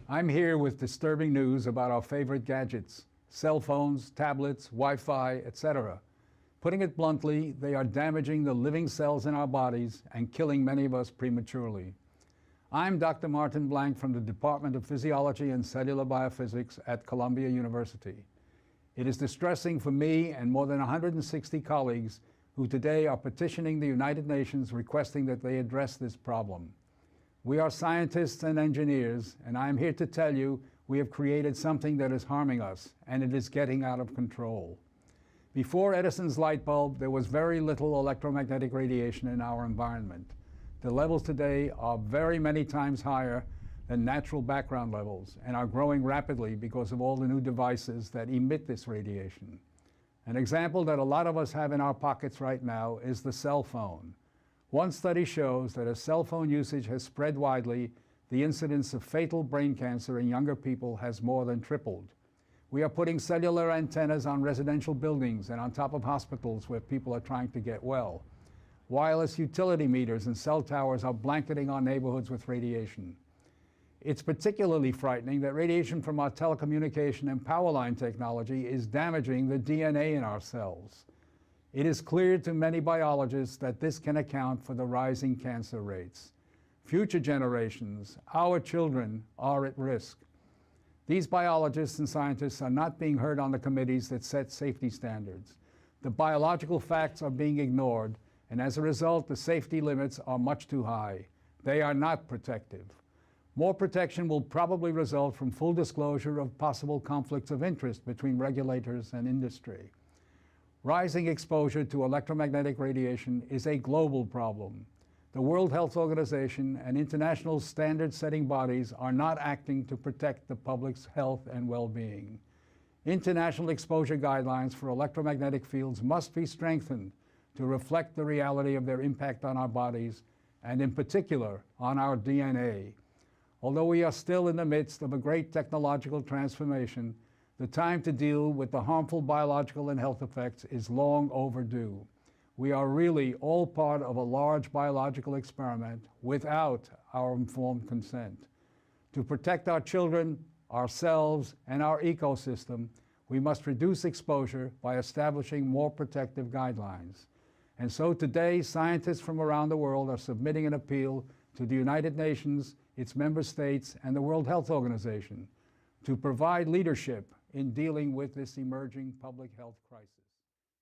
I'm here with disturbing news about our favorite gadgets, cell phones, tablets, Wi-Fi, etc. Putting it bluntly, they are damaging the living cells in our bodies and killing many of us prematurely. I'm Dr. Martin Blank from the Department of Physiology and Cellular Biophysics at Columbia University. It is distressing for me and more than 160 colleagues who today are petitioning the United Nations requesting that they address this problem. We are scientists and engineers, and I am here to tell you we have created something that is harming us, and it is getting out of control. Before Edison's light bulb, there was very little electromagnetic radiation in our environment. The levels today are very many times higher than natural background levels and are growing rapidly because of all the new devices that emit this radiation. An example that a lot of us have in our pockets right now is the cell phone. One study shows that as cell phone usage has spread widely, the incidence of fatal brain cancer in younger people has more than tripled. We are putting cellular antennas on residential buildings and on top of hospitals where people are trying to get well. Wireless utility meters and cell towers are blanketing our neighborhoods with radiation. It's particularly frightening that radiation from our telecommunication and power line technology is damaging the DNA in our cells. It is clear to many biologists that this can account for the rising cancer rates. Future generations, our children, are at risk. These biologists and scientists are not being heard on the committees that set safety standards. The biological facts are being ignored, and as a result, the safety limits are much too high. They are not protective. More protection will probably result from full disclosure of possible conflicts of interest between regulators and industry. Rising exposure to electromagnetic radiation is a global problem. The World Health Organization and international standard-setting bodies are not acting to protect the public's health and well-being. International exposure guidelines for electromagnetic fields must be strengthened to reflect the reality of their impact on our bodies, and in particular, on our DNA. Although we are still in the midst of a great technological transformation, the time to deal with the harmful biological and health effects is long overdue. We are really all part of a large biological experiment without our informed consent. To protect our children, ourselves, and our ecosystem, we must reduce exposure by establishing more protective guidelines. And so today, scientists from around the world are submitting an appeal to the United Nations, its member states, and the World Health Organization to provide leadership in dealing with this emerging public health crisis.